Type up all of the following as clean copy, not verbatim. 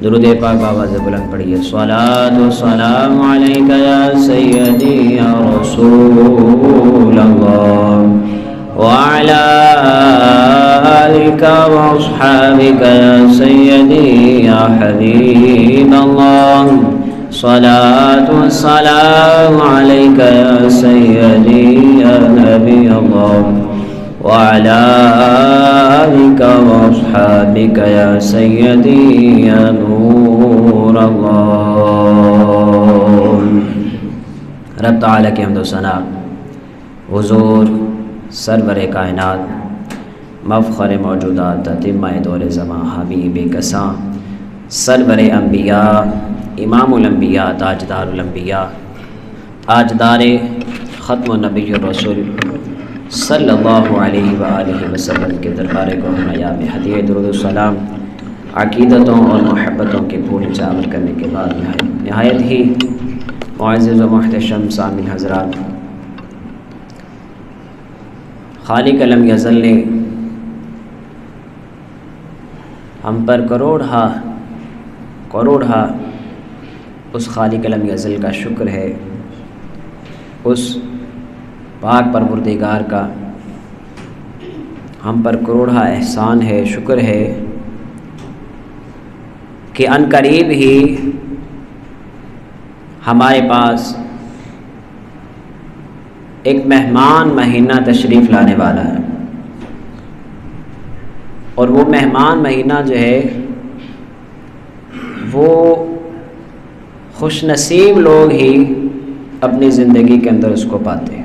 درود پاک بآواز بلند پڑھیے۔ صلاۃ و سلام علیک یا سیدی یا رسول اللہ وعلی آلک واصحابک یا سیدی یا حبیب اللہ۔ صلاۃ و سلام علیک یا سیدی یا نبی اللہ وعلى آلك وأصحابك يا سيدي يا نور الله۔ رب تعالیٰ کی حمد و ثنا حضور سرور کائنات مفخر موجودات تتمہ دور زمان حبیب کساں سرور انبیاء امام الانبیاء تاجدار الانبیاء تاجدار ختم النبی الرسول صلی اللہ علیہ وآلہ وسلم کے دربار کو حیا میں ہدیہ درود و سلام عقیدتوں اور محبتوں کے پھول چاور کرنے کے بعد نہایت ہی معزز و محتشم سامعین حضرات، خالق لم یزل نے ہم پر کروڑہا اس خالق لم یزل کا شکر ہے، اس پاک پروردگار کا ہم پر کروڑا احسان ہے، شکر ہے کہ ان قریب ہی ہمارے پاس ایک مہمان مہینہ تشریف لانے والا ہے، اور وہ مہمان مہینہ جو ہے وہ خوش نصیب لوگ ہی اپنی زندگی کے اندر اس کو پاتے ہیں،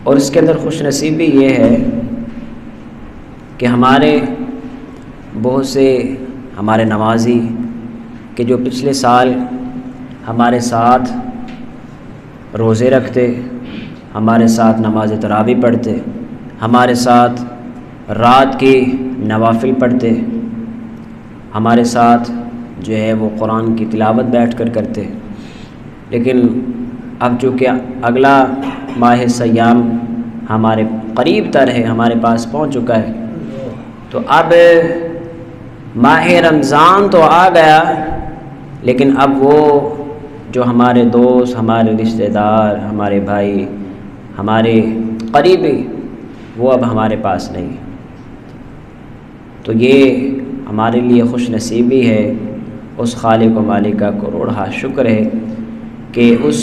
اور اس کے اندر خوش نصیبی یہ ہے کہ ہمارے بہت سے ہمارے نمازی کہ جو پچھلے سال ہمارے ساتھ روزے رکھتے، ہمارے ساتھ نماز تراویح پڑھتے، ہمارے ساتھ رات کی نوافل پڑھتے، ہمارے ساتھ جو ہے وہ قرآن کی تلاوت بیٹھ کر کرتے، لیکن اب چونکہ اگلا ماہ سیام ہمارے قریب تر ہے، ہمارے پاس پہنچ چکا ہے، تو اب ماہ رمضان تو آ گیا، لیکن اب وہ جو ہمارے دوست، ہمارے رشتہ دار، ہمارے بھائی، ہمارے قریبی، وہ اب ہمارے پاس نہیں، تو یہ ہمارے لیے خوش نصیبی ہے، اس خالق و مالک کا کروڑا شکر ہے کہ اس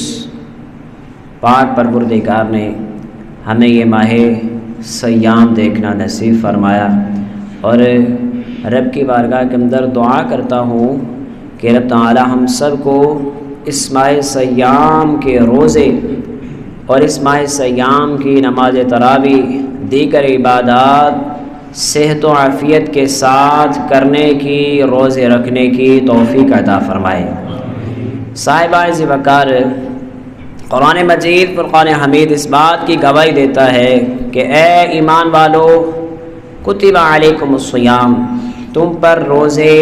پاک پروردگار نے ہمیں یہ ماہ سیام دیکھنا نصیب فرمایا، اور رب کی بارگاہ کے اندر دعا کرتا ہوں کہ رب تعالی ہم سب کو اس ماہ سیام کے روزے اور اس ماہ سیام کی نماز تراویح دیگر عبادات صحت و عافیت کے ساتھ کرنے کی، روزے رکھنے کی توفیق عطا فرمائے۔ صاحب عز وقار قرآن مجید فرقان حمید اس بات کی گواہی دیتا ہے کہ اے ایمان والو کتب علیکم الصیام، تم پر روزے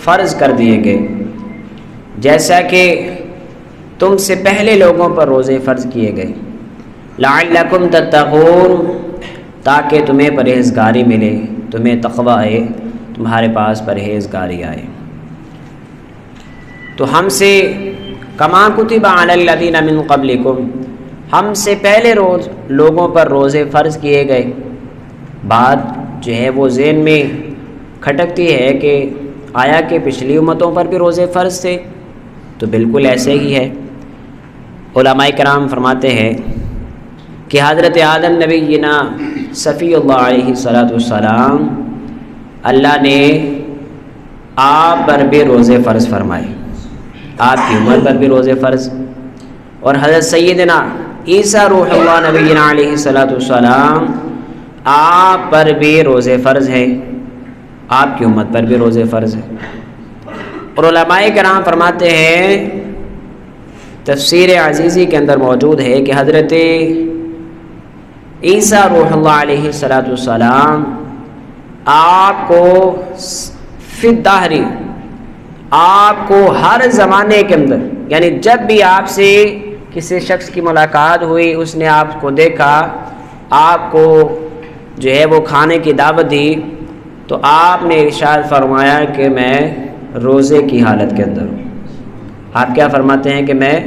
فرض کر دیے گئے جیسا کہ تم سے پہلے لوگوں پر روزے فرض کیے گئے، لعلکم تتقون، تاکہ تمہیں پرہیزگاری ملے، تمہیں تقوی آئے، تمہارے پاس پرہیزگاری آئے۔ تو ہم سے کما کتب علی الذین من قبلکم، ہم سے پہلے لوگوں پر روزے فرض کیے گئے، بات جو ہے وہ ذہن میں کھٹکتی ہے کہ آیا کہ پچھلی امتوں پر بھی روزے فرض تھے؟ تو بالکل ایسے ہی ہے۔ علماء کرام فرماتے ہیں کہ حضرت آدم نبینا صفی اللہ علیہ السلام اللہ نے آپ پر بھی روزے فرض فرمائے، آپ کی عمر پر بھی روزے فرض، اور حضرت سیدنا عیسیٰ روح اللہ نبینا علیہ السلام آپ پر بھی روزے فرض ہے، آپ کی امت پر بھی روزے فرض ہے۔ اور علماء کرام فرماتے ہیں، تفسیر عزیزی کے اندر موجود ہے کہ حضرت عیسیٰ روح اللہ علیہ السلام آپ کو فی الدہر، آپ کو ہر زمانے کے اندر، یعنی جب بھی آپ سے کسی شخص کی ملاقات ہوئی، اس نے آپ کو دیکھا، آپ کو جو ہے وہ کھانے کی دعوت دی، تو آپ نے ارشاد فرمایا کہ میں روزے کی حالت کے اندر ہوں۔ آپ کیا فرماتے ہیں کہ میں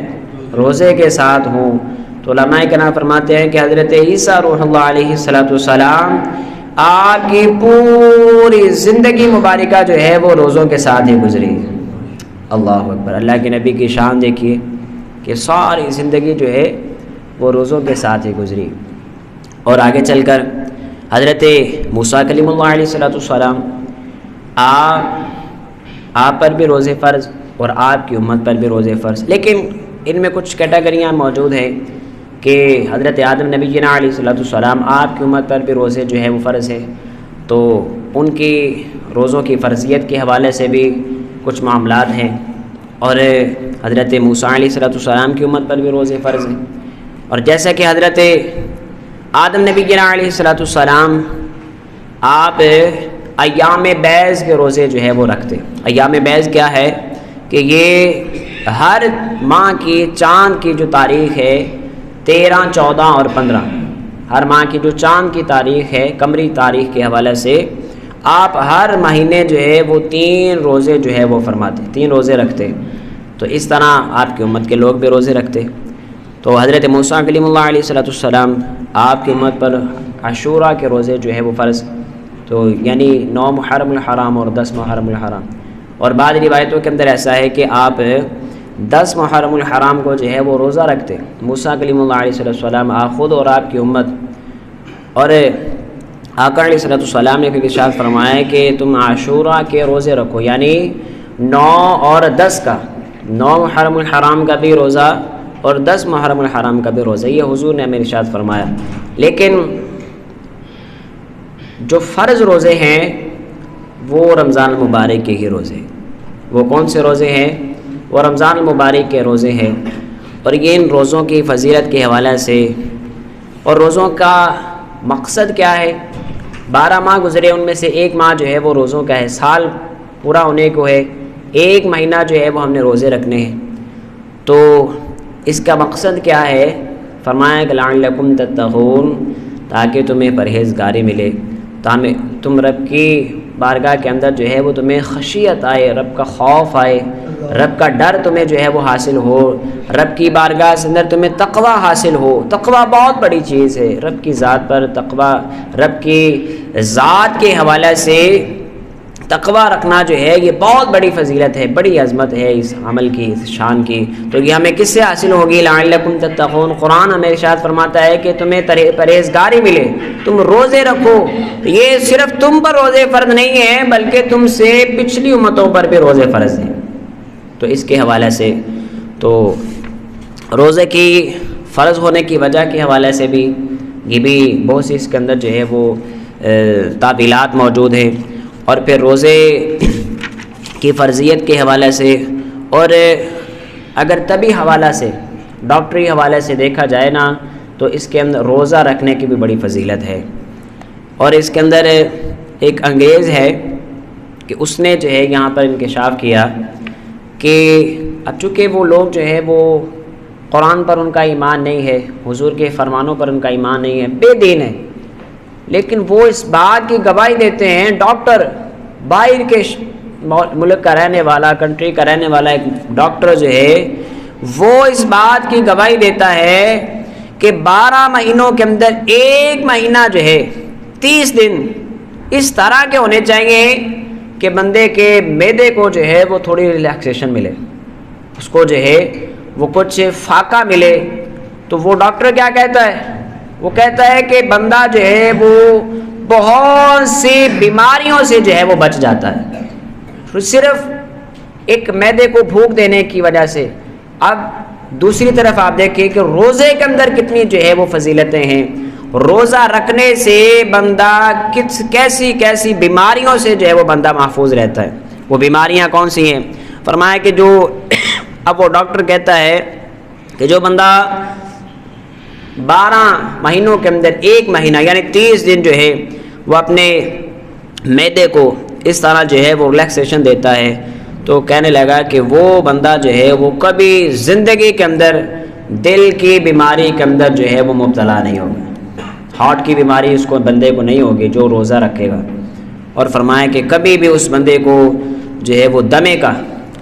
روزے کے ساتھ ہوں۔ تو علماء کرام فرماتے ہیں کہ حضرت عیسیٰ روح اللہ علیہ السلام آپ کی پوری زندگی مبارکہ جو ہے وہ روزوں کے ساتھ ہی گزری۔ اللہ اکبر، اللہ کے نبی کی شان دیکھیے کہ ساری زندگی جو ہے وہ روزوں کے ساتھ ہی گزری۔ اور آگے چل کر حضرت موسیٰ کلیم اللہ علیہ السلام آپ پر بھی روزے فرض اور آپ کی امت پر بھی روزے فرض، لیکن ان میں کچھ کیٹیگریاں موجود ہیں کہ حضرت آدم نبی جنا علیہ السلام آپ کی امت پر بھی روزے جو ہے وہ فرض ہے، تو ان کی روزوں کی فرضیت کے حوالے سے بھی کچھ معاملات ہیں، اور حضرت موسیٰ علیہ السلام کی امت پر بھی روزے فرض ہیں۔ اور جیسا کہ حضرت آدم نبی جنا علیہ السلام آپ ایام بیض کے روزے جو ہے وہ رکھتے۔ ایام بیض کیا ہے کہ یہ ہر ماہ کی چاند کی جو تاریخ ہے 13، 14 اور 15، ہر ماہ کی جو چاند کی تاریخ ہے قمری تاریخ کے حوالے سے آپ ہر مہینے جو ہے وہ 3 روزے جو ہے وہ فرماتے، 3 روزے رکھتے۔ تو اس طرح آپ کی امت کے لوگ بھی روزے رکھتے۔ تو حضرت موسیٰ کلیم اللہ علیہ السلام آپ کی امت پر عاشوراء کے روزے جو ہے وہ فرض، تو یعنی 9 محرم الحرام اور 10 محرم الحرام۔ اور بعض روایتوں کے اندر ایسا ہے کہ آپ 10 محرم الحرام کو جو ہے وہ روزہ رکھتے، موسیٰ کلیم اللہ علیہ السلام، آپ خود اور آپ کی امت۔ اور آقا علیہ السلام نے ارشاد فرمایا کہ تم عاشوراء کے روزے رکھو، یعنی 9 اور 10 کا، 9 محرم الحرام کا بھی روزہ اور 10 محرم الحرام کا بھی روزہ، یہ حضور نے ہمیں ارشاد فرمایا۔ لیکن جو فرض روزے ہیں وہ رمضان المبارک کے ہی روزے، وہ کون سے روزے ہیں؟ وہ رمضان المبارک کے روزے ہیں۔ اور یہ ان روزوں کی فضیلت کے حوالے سے، اور روزوں کا مقصد کیا ہے؟ 12 ماہ گزرے، ان میں سے ایک ماہ جو ہے وہ روزوں کا ہے، سال پورا ہونے کو ہے، ایک مہینہ جو ہے وہ ہم نے روزے رکھنے ہیں۔ تو اس کا مقصد کیا ہے؟ فرمایا کہ لعلکم تتقون، تاکہ تمہیں پرہیزگاری ملے، تم رب کی بارگاہ کے اندر جو ہے وہ تمہیں خشیت آئے، رب کا خوف آئے، رب کا ڈر تمہیں جو ہے وہ حاصل ہو، رب کی بارگاہ کے اندر تمہیں تقوی حاصل ہو۔ تقوی بہت بڑی چیز ہے، رب کی ذات پر تقوی، رب کی ذات کے حوالے سے تقوی رکھنا جو ہے یہ بہت بڑی فضیلت ہے، بڑی عظمت ہے اس عمل کی، اس شان کی۔ تو یہ ہمیں کس سے حاصل ہوگی؟ لعلکم تتقون، قرآن ہمیں ارشاد فرماتا ہے کہ تمہیں پرہیزگاری ملے، تم روزے رکھو۔ یہ صرف تم پر روزے فرض نہیں ہیں بلکہ تم سے پچھلی امتوں پر بھی روزے فرض ہیں۔ تو اس کے حوالے سے تو روزے کی فرض ہونے کی وجہ کے حوالے سے بھی یہ بھی بہت سی اس کے اندر جو ہے وہ تعبیلات موجود ہیں۔ اور پھر روزے کی فرضیت کے حوالے سے، اور اگر طبی حوالہ سے، ڈاکٹری حوالے سے دیکھا جائے نا، تو اس کے اندر روزہ رکھنے کی بھی بڑی فضیلت ہے۔ اور اس کے اندر ایک انگریز ہے کہ اس نے جو ہے یہاں پر انکشاف کیا کہ اب چونکہ وہ لوگ جو ہے وہ قرآن پر ان کا ایمان نہیں ہے، حضور کے فرمانوں پر ان کا ایمان نہیں ہے، بے دین ہے، لیکن وہ اس بات کی گواہی دیتے ہیں، ڈاکٹر باہر کے ملک کا رہنے والا، کنٹری کا رہنے والا ایک ڈاکٹر جو ہے وہ اس بات کی گواہی دیتا ہے کہ 12 مہینوں کے اندر ایک مہینہ جو ہے 30 دن اس طرح کے ہونے چاہیے کہ بندے کے معدے کو جو ہے وہ تھوڑی ریلیکسیشن ملے، اس کو جو ہے وہ کچھ فاقہ ملے۔ تو وہ ڈاکٹر کیا کہتا ہے؟ وہ کہتا ہے کہ بندہ جو ہے وہ بہت سی بیماریوں سے جو ہے وہ بچ جاتا ہے، صرف ایک معدے کو بھوک دینے کی وجہ سے۔ اب دوسری طرف آپ دیکھیں کہ روزے کے اندر کتنی جو ہے وہ فضیلتیں ہیں، روزہ رکھنے سے بندہ کیسی کیسی بیماریوں سے جو ہے وہ بندہ محفوظ رہتا ہے۔ وہ بیماریاں کون سی ہیں؟ فرمایا کہ جو اب وہ ڈاکٹر کہتا ہے کہ جو بندہ 12 مہینوں کے اندر ایک مہینہ یعنی 30 دن جو ہے وہ اپنے معدے کو اس طرح جو ہے وہ ریلیکسیشن دیتا ہے، تو کہنے لگا کہ وہ بندہ جو ہے وہ کبھی زندگی کے اندر دل کی بیماری کے اندر جو ہے وہ مبتلا نہیں ہوگا، ہارٹ کی بیماری اس کو بندے کو نہیں ہوگی جو روزہ رکھے گا۔ اور فرمایا کہ کبھی بھی اس بندے کو جو ہے وہ دمے کا،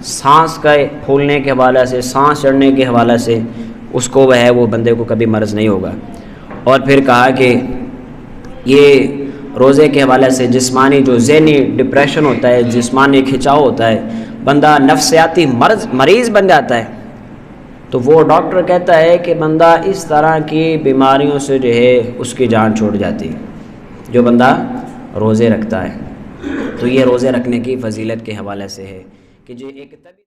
سانس کا پھولنے کے حوالے سے، سانس چڑھنے کے حوالے سے اس کو وہ ہے وہ بندے کو کبھی مرض نہیں ہوگا۔ اور پھر کہا کہ یہ روزے کے حوالے سے جسمانی جو ذہنی ڈپریشن ہوتا ہے، جسمانی کھنچاؤ ہوتا ہے، بندہ نفسیاتی مریض بن جاتا ہے، تو وہ ڈاکٹر کہتا ہے کہ بندہ اس طرح کی بیماریوں سے جو ہے اس کی جان چھوٹ جاتی ہے جو بندہ روزے رکھتا ہے۔ تو یہ روزے رکھنے کی فضیلت کے حوالے سے ہے کہ جو ایک